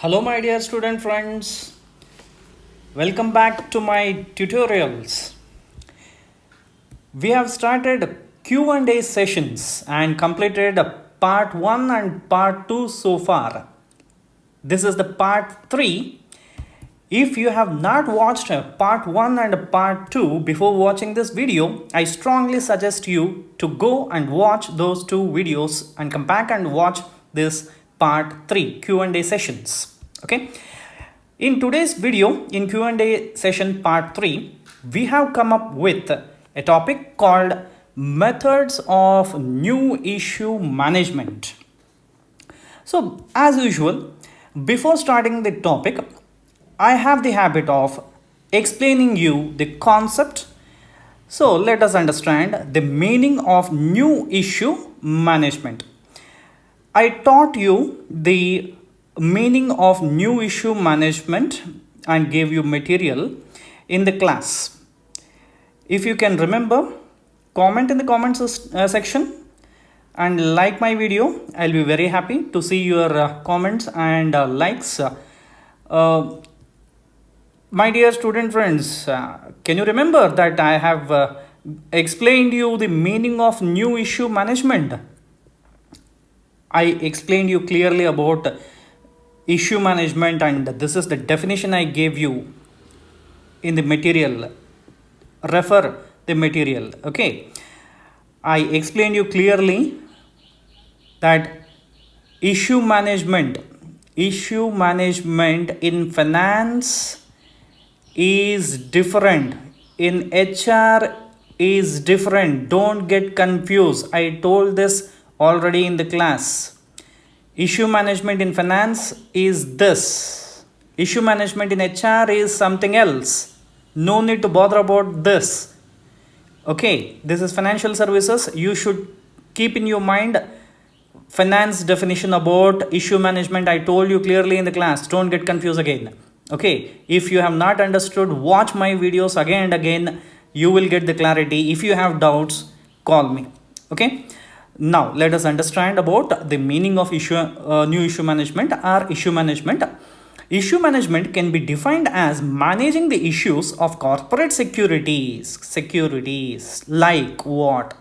Hello my dear student friends, welcome back to my tutorials. We have started Q&A sessions and completed part 1 and part 2 so far. This is the part 3. If you have not watched part 1 and part 2 before watching this video, I strongly suggest you to go and watch those two videos and come back and watch this part 3 Q&A sessions. Okay, in today's video, in Q&A session part 3, we have come up with a topic called methods of new issue management. So as usual, before starting the topic, I have the habit of explaining you the concept. So let us understand the meaning of new issue management. I taught you the meaning of new issue management and gave you material in the class. If you can remember, comment in the comments section and like my video. I'll be very happy to see your comments and likes. My dear student friends, can you remember that I have explained you the meaning of new issue management? I explained you clearly about issue management, and this is the definition I gave you in the material. Refer the material. Okay, I explained you clearly that issue management in finance is different, in HR is different. Don't get confused. I told this already in the class. Issue management in finance is this. Issue management in HR is something else. No need to bother about this. Okay, this is financial services. You should keep in your mind finance definition about issue management. I told you clearly in the class. Don't get confused again. Okay, if you have not understood, watch my videos again and again. You will get the clarity. If you have doubts, call me. Okay. Now let us understand about the meaning of new issue management or issue management. Issue management can be defined as managing the issues of corporate securities like what?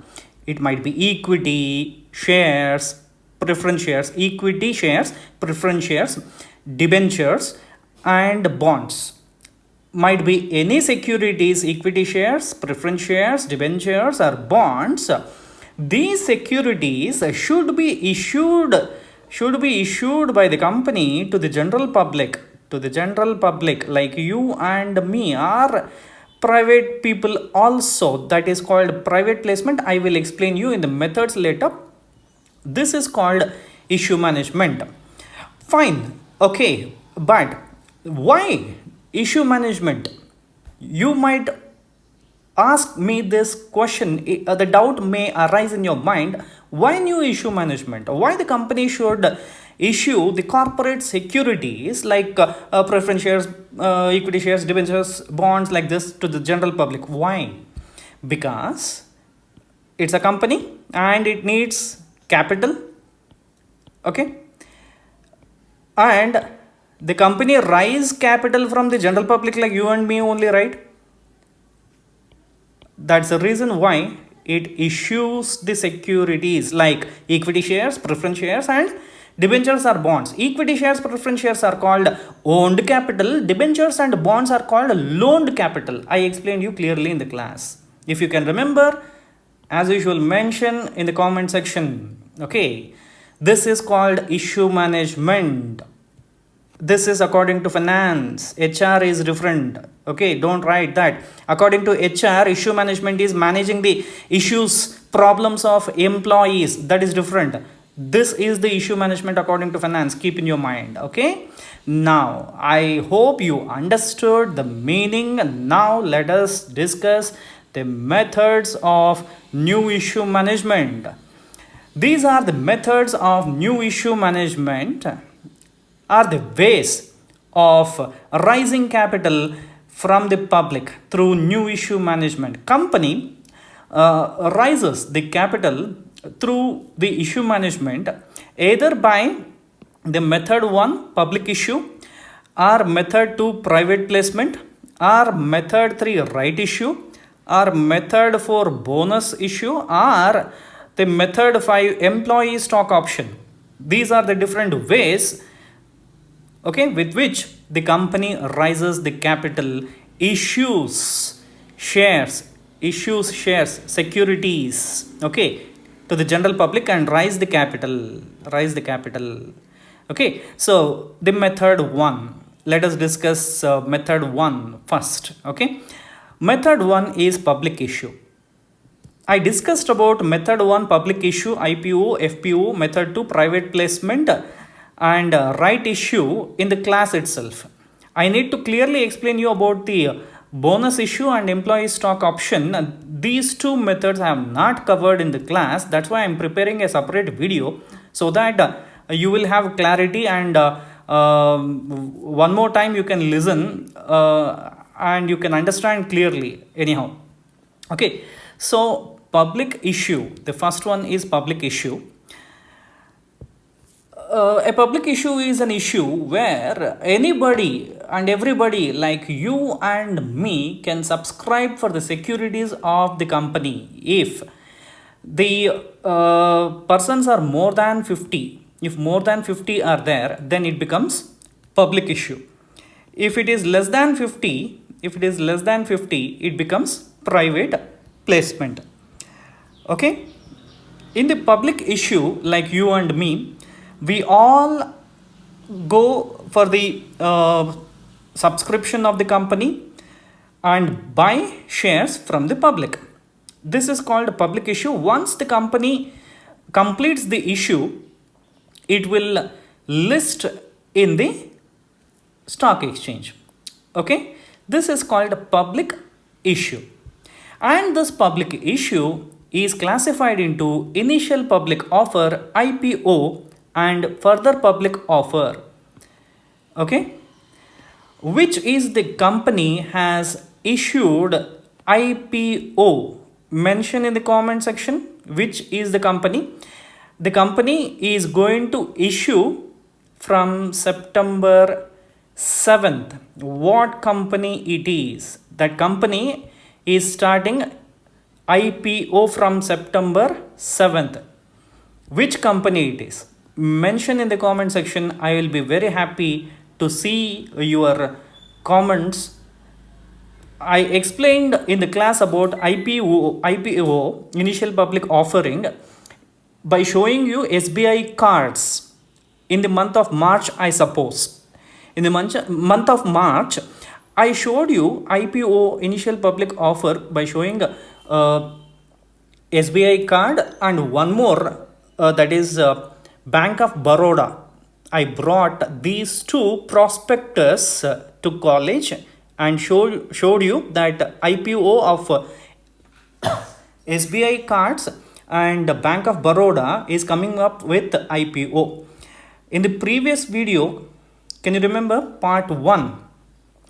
It might be equity shares, preference shares, equity shares, preference shares, debentures and bonds. Might be any securities, equity shares, preference shares, debentures or bonds. These securities should be issued by the company to the general public, like you and me, or private people also. That is called private placement. I will explain you in the methods later. This is called issue management. Fine. Okay, but why issue management? You might ask me this question. The doubt may arise in your mind. Why new issue management? Why the company should issue the corporate securities like preference shares, equity shares, debentures, bonds like this to the general public? Why? Because it's a company and it needs capital. Okay, and the company raise capital from the general public like you and me only, right? That's the reason why it issues the securities like equity shares, preference shares and debentures or bonds. Equity shares, preference shares are called owned capital. Debentures and bonds are called loaned capital. I explained you clearly in the class. If you can remember, as usual, mention in the comment section. Okay, this is called issue management. This is according to finance. HR is different. Okay, don't write that. According to HR, issue management is managing the issues, problems of employees. That is different. This is the issue management according to finance. Keep in your mind. Okay, now I hope you understood the meaning. Now let us discuss the methods of new issue management. These are the methods of new issue management, are the ways of raising capital from the public through new issue management. Company raises the capital through the issue management either by The method 1 public issue, or method 2 private placement, or method 3 right issue, or method 4 bonus issue, or the method 5 employee stock option. These are the different ways, okay, with which the company raises the capital, issues shares, securities, okay, to the general public and raise the capital. Okay, so the method 1, let us discuss method 1 first. Okay, method 1 is public issue. I discussed about method 1 public issue, IPO, FPO, method 2 private placement and right issue in the class itself. I need to clearly explain you about the bonus issue and employee stock option. These two methods I have not covered in the class. That's why I am preparing a separate video so that you will have clarity, and one more time you can listen and you can understand clearly anyhow. Okay, so public issue, the first one is public issue. A public issue is an issue where anybody and everybody like you and me can subscribe for the securities of the company. If the persons are more than 50, if more than 50 are there, then it becomes public issue. If it is less than 50, it becomes private placement. Okay, in the public issue, like you and me, we all go for the subscription of the company and buy shares from the public. This is called public issue. Once the company completes the issue, it will list in the stock exchange. Okay, this is called public issue. And this public issue is classified into initial public offer, IPO, and further public offer. Okay, which is the company has issued IPO? Mention in the comment section which is the company. The company is going to issue from September 7th. What company it is? That company is starting IPO from September 7th. Which company it is? Mention in the comment section. I will be very happy to see your comments. I explained in the class about IPO, initial public offering, by showing you SBI cards in the month of March, I suppose. In the month of March, I showed you IPO, initial public offer, by showing SBI card and one more, that is Bank of Baroda. I brought these two prospectus to college and showed you that IPO of SBI cards and Bank of Baroda is coming up with IPO. In the previous video, can you remember part 1,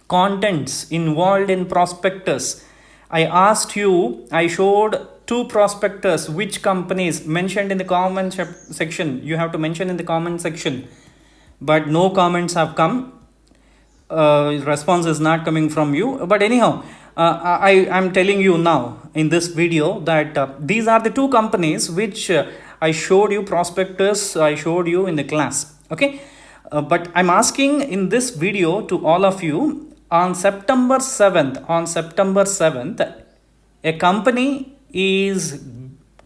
contents involved in prospectus? I asked you, I showed two prospectus, which companies, mentioned in the comment section. You have to mention in the comment section, but no comments have come. Response is not coming from you, but anyhow, I am telling you now in this video that these are the two companies which I showed you prospectus, I showed you in the class. Okay, but I'm asking in this video to all of you, on September 7th, a company is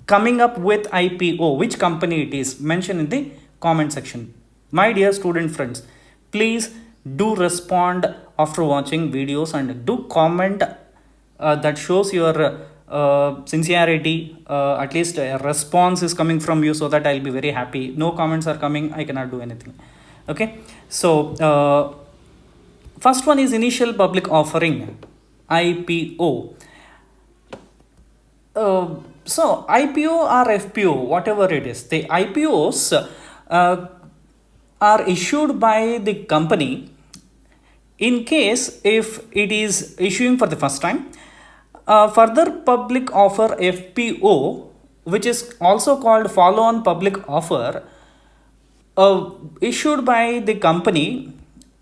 coming up with IPO. Which company it is? Mention in the comment section. My dear student friends, please do respond after watching videos and do comment that shows your sincerity. At least a response is coming from you, so that I'll be very happy. No comments are coming, I cannot do anything. Okay, so first one is initial public offering, IPO. So IPO or FPO, whatever it is, the IPOs are issued by the company in case if it is issuing for the first time. Further public offer, FPO, which is also called follow-on public offer, issued by the company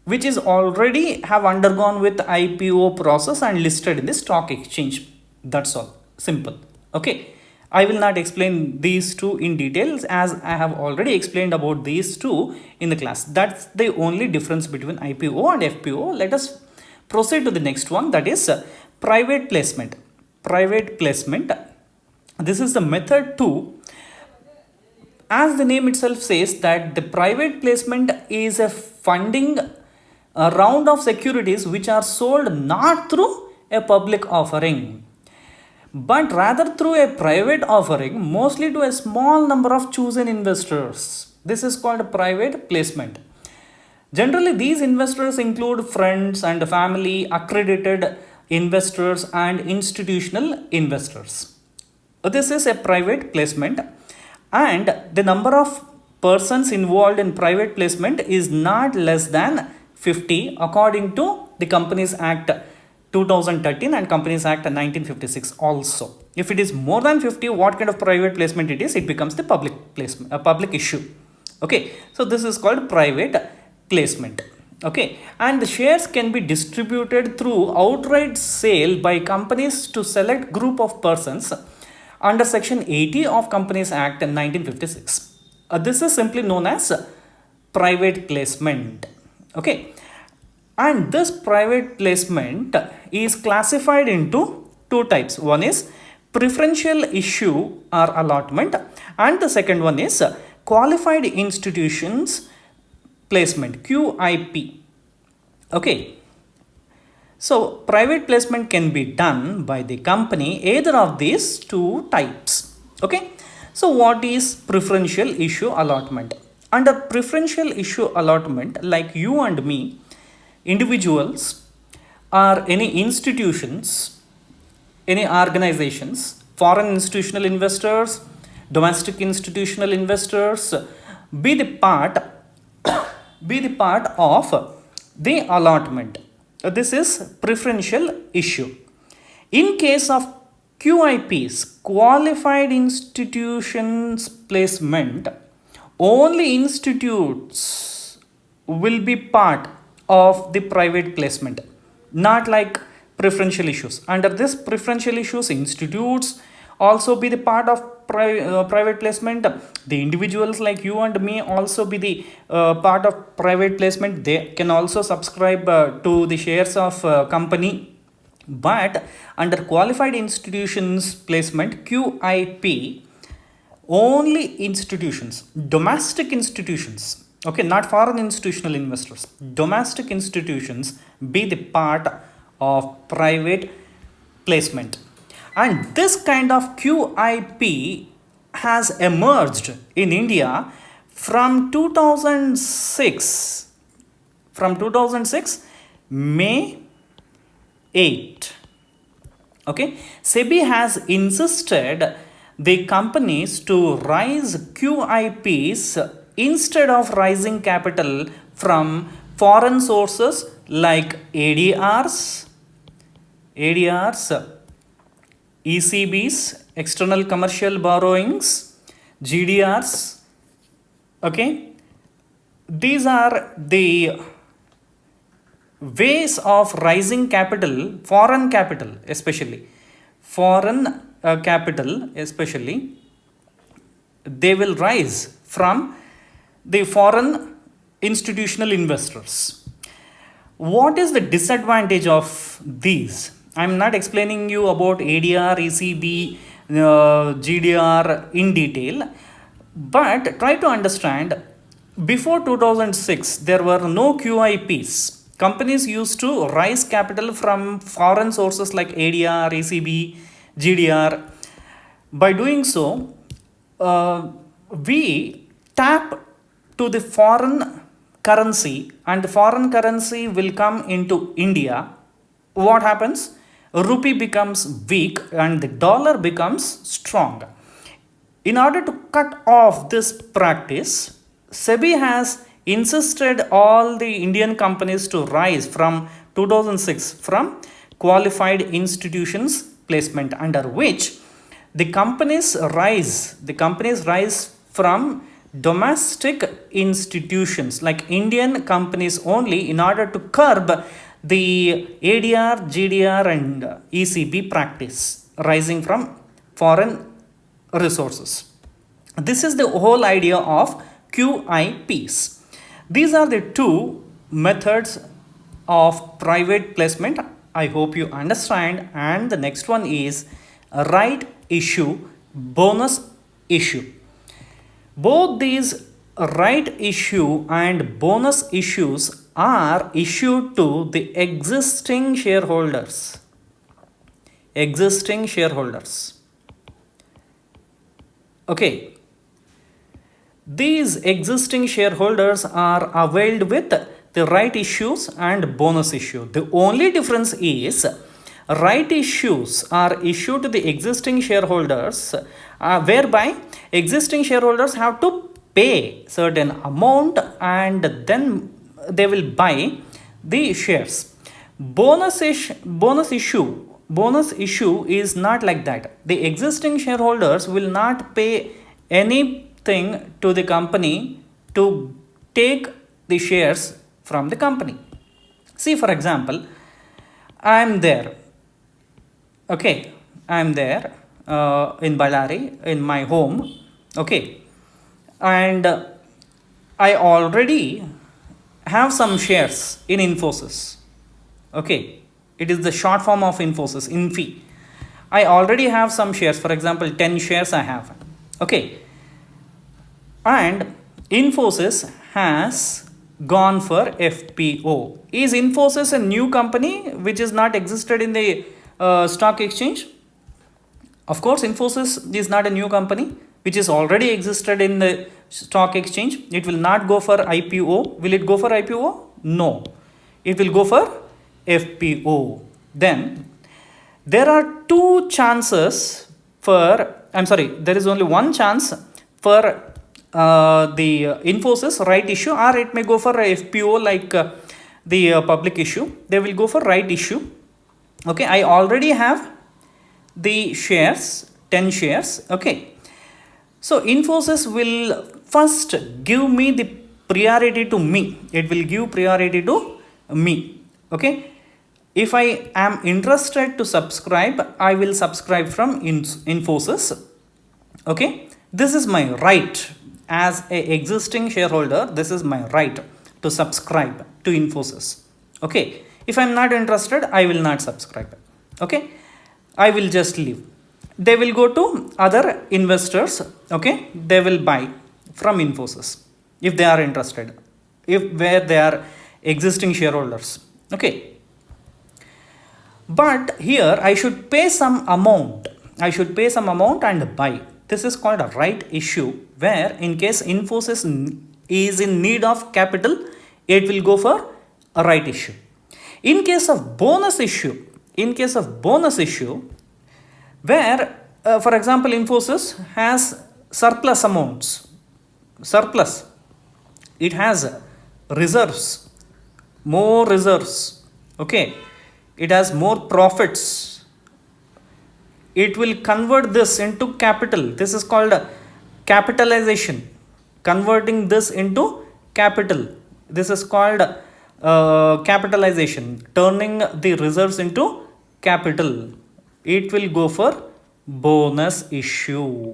which is already have undergone with IPO process and listed in the stock exchange. That's all. Simple. Okay. I will not explain these two in details as I have already explained about these two in the class. That's the only difference between IPO and FPO. Let us proceed to the next one, that is private placement. Private placement. This is the method 2. As the name itself says that the private placement is a funding a round of securities which are sold not through a public offering but rather through a private offering, mostly to a small number of chosen investors. This is called a private placement. Generally, these investors include friends and family, accredited investors, and institutional investors. This is a private placement, and the number of persons involved in private placement is not less than 50 according to the Companies Act 2013 and Companies Act 1956 also. If it is more than 50, what kind of private placement it is, it becomes the public placement, a public issue. Okay, so this is called private placement. Okay, and the shares can be distributed through outright sale by companies to select group of persons under section 80 of Companies Act 1956. This is simply known as private placement. Okay, and this private placement is classified into two types. One is preferential issue or allotment, and the second one is qualified institutions placement, QIP. Okay, so private placement can be done by the company either of these two types. Okay, so what is preferential issue allotment? Under preferential issue allotment, like you and me, individuals or any institutions, any organizations, foreign institutional investors, domestic institutional investors, be the part of the allotment. This is preferential issue. In case of QIPs, qualified institutions placement, only institutes will be part of the private placement, not like preferential issues. Under this preferential issues, institutes also be the part of private placement. The individuals like you and me also be the part of private placement. They can also subscribe to the shares of company. But under qualified institutions placement, QIP, only institutions, domestic institutions, okay, not foreign institutional investors, domestic institutions be the part of private placement. And this kind of QIP has emerged in India from 2006, May 8. Okay, SEBI has insisted the companies to raise QIPs instead of raising capital from foreign sources like ADRs, ECBs, external commercial borrowings, GDRs. Okay, these are the ways of raising capital, foreign capital especially, they will rise from the foreign institutional investors. What is the disadvantage of these? I am not explaining you about ADR, ECB, GDR in detail, but try to understand. Before 2006, there were no QIPs. Companies used to raise capital from foreign sources like ADR, ECB, GDR. By doing so, we tap to the foreign currency, and the foreign currency will come into India. What happens? Rupee becomes weak and the dollar becomes strong. In order to cut off this practice, SEBI has insisted all the Indian companies to rise from 2006 from qualified institutions placement, under which the companies rise from domestic institutions like Indian companies only in order to curb the ADR, GDR, and ECB practice rising from foreign resources. This is the whole idea of QIPs. These are the two methods of private placement. I hope you understand. And the next one is right issue, bonus issue. Both these right issue and bonus issues are issued to the existing shareholders. Existing shareholders. Okay. These existing shareholders are availed with the right issues and bonus issue. The only difference is right issues are issued to the existing shareholders whereby existing shareholders have to pay certain amount and then they will buy the shares. Bonus issue is not like that. The existing shareholders will not pay anything to the company to take the shares from the company. See, for example, I am there. Okay, I am there in Ballari, in my home. Okay, and I already have some shares in Infosys. Okay, it is the short form of Infosys, Infi. I already have some shares. For example, 10 shares I have. Okay, and Infosys has gone for FPO. Is Infosys a new company which is not existed in the stock exchange? Of course, Infosys is not a new company which is already existed in the stock exchange. It will not go for IPO. Will it go for IPO? No. It will go for FPO. Then there are two chances for, there is only one chance for the Infosys right issue, or it may go for a FPO like the public issue. They will go for right issue. Okay, I already have the shares, 10 shares. Okay, so Infosys will first give me the priority to me. It will give priority to me. Okay, if I am interested to subscribe, I will subscribe from Infosys. Okay, this is my right as a existing shareholder. This is my right to subscribe to Infosys. Okay, if I am not interested, I will not subscribe. Okay, I will just leave. They will go to other investors. Okay, they will buy from Infosys if they are interested, where they are existing shareholders. Okay, but here I should pay some amount. I should pay some amount and buy. This is called a right issue, where in case Infosys is in need of capital, it will go for a right issue. In case of bonus issue, where for example Infosys has surplus amounts, it has reserves, more reserves. Okay, it has more profits. It will convert this into capital. This is called capitalization. Converting this into capital. This is called capitalization. Turning the reserves into capital. It will go for bonus issue.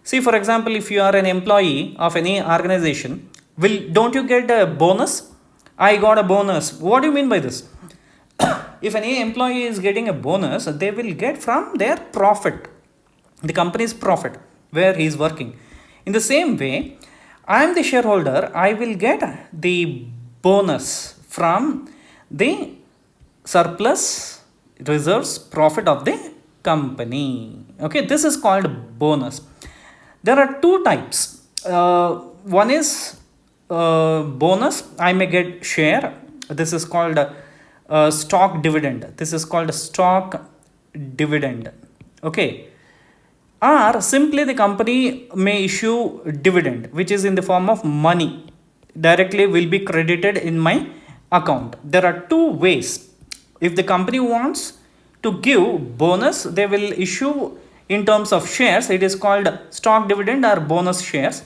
See, for example, if you are an employee of any organization, don't you get a bonus? I got a bonus. What do you mean by this? If any employee is getting a bonus, they will get from their profit, the company's profit, where he is working. In the same way, I am the shareholder. I will get the bonus from the surplus reserves profit of the company. Okay, this is called bonus. There are two types. One is bonus. I may get share. This is called stock dividend. Okay, or simply the company may issue dividend, which is in the form of money, directly will be credited in my account. There are two ways. If the company wants to give bonus, they will issue in terms of shares, it is called stock dividend or bonus shares,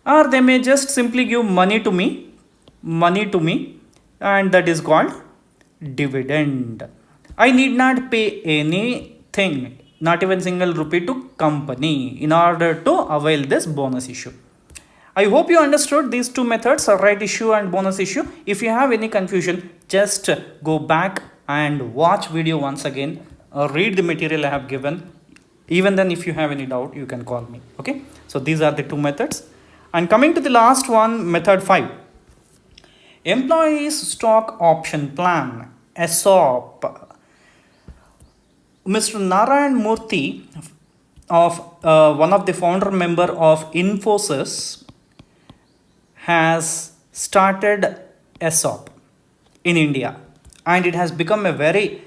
or they may just simply give money to me, and that is called dividend. I need not pay anything, not even single rupee to company in order to avail this bonus issue. I hope you understood these two methods, right issue and bonus issue. If you have any confusion, just go back and watch video once again, read the material I have given. Even then, if you have any doubt, you can call me. Okay, so these are the two methods. And coming to the last one, method 5, employees stock option plan, ESOP. Mr. Narayan Murthy, of one of the founder member of Infosys, has started ESOP in India, and it has become a very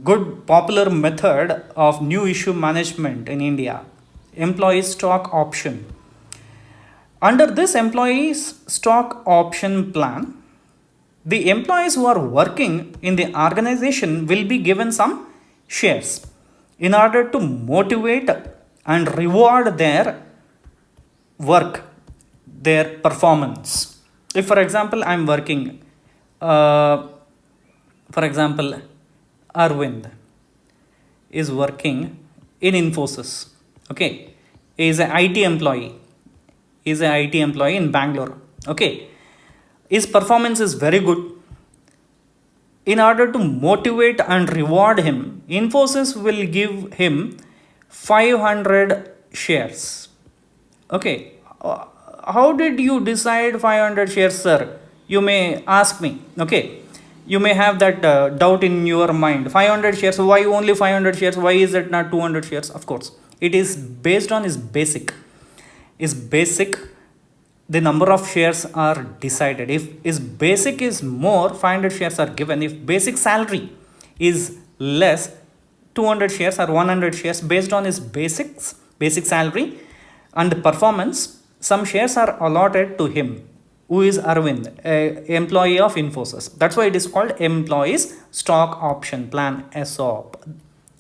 good popular method of new issue management in India. Employee stock option. Under this employees stock option plan, the employees who are working in the organization will be given some shares in order to motivate and reward their work, their performance. If, for example, I am working, for example, Arvind is working in Infosys. Okay, he is an IT employee. He is an IT employee in Bangalore. Okay, his performance is very good. In order to motivate and reward him, Infosys will give him 500 shares. Okay, how did you decide 500 shares, sir? You may ask me. Okay, you may have that doubt in your mind. 500 shares, why only 500 shares? Why is it not 200 shares? Of course, it is based on his basic. The number of shares are decided. If his basic is more, 500 shares are given. If basic salary is less, 200 shares or 100 shares based on his basic salary and performance, some shares are allotted to him, who is Arvind, an employee of Infosys. That's why it is called employees stock option plan, ESOP.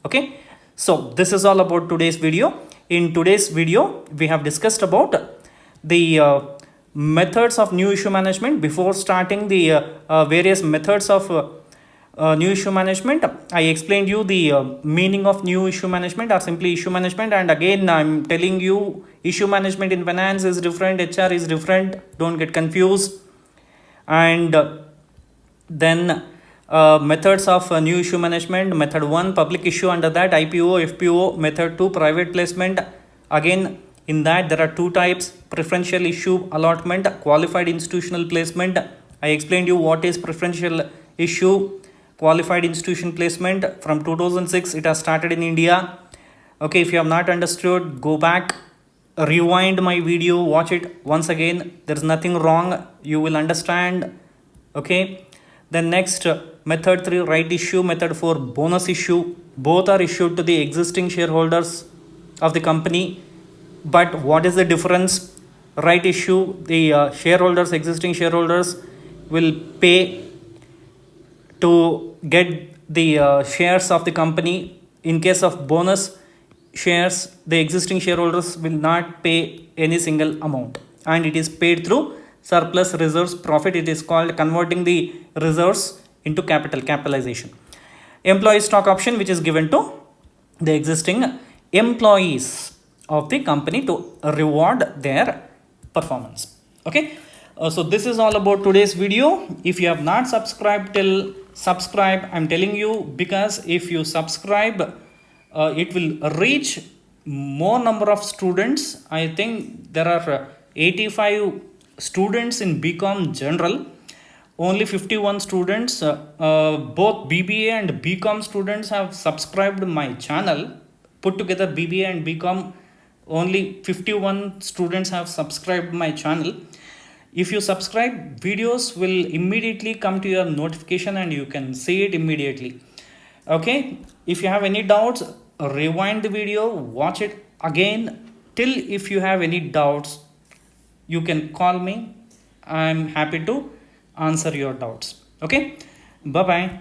Okay, so this is all about today's video. In today's video, we have discussed about the methods of new issue management. Before starting the various methods of new issue management, I explained you the meaning of new issue management or simply issue management, and again I'm telling you issue management in finance is different, HR is different, don't get confused. And then methods of new issue management: method 1 public issue, under that IPO, FPO. Method 2 private placement. Again, in that there are two types: preferential issue allotment, qualified institutional placement. I explained you what is preferential issue, qualified institution placement. From 2006 it has started in India. Okay, if you have not understood, go back, rewind my video, watch it once again. There is nothing wrong, you will understand. Okay, then next, method 3 right issue, method 4 bonus issue. Both are issued to the existing shareholders of the company. But what is the difference? Right issue, the shareholders, existing shareholders will pay to get the shares of the company. In case of bonus shares, the existing shareholders will not pay any single amount, and it is paid through surplus reserves profit. It is called converting the reserves into capitalization. Employee stock option, which is given to the existing employees of the company to reward their performance. Okay, so this is all about today's video. If you have not subscribed, subscribe. I'm telling you, because if you subscribe, it will reach more number of students. I think there are 85 students in BCom General, only 51 students, both BBA and BCom students have subscribed my channel. Put together BBA and BCom, only 51 students have subscribed my channel. If you subscribe, videos will immediately come to your notification and you can see it immediately. Okay, if you have any doubts, rewind the video, watch it again. Till if you have any doubts, you can call me. I'm happy to answer your doubts. Okay, bye bye.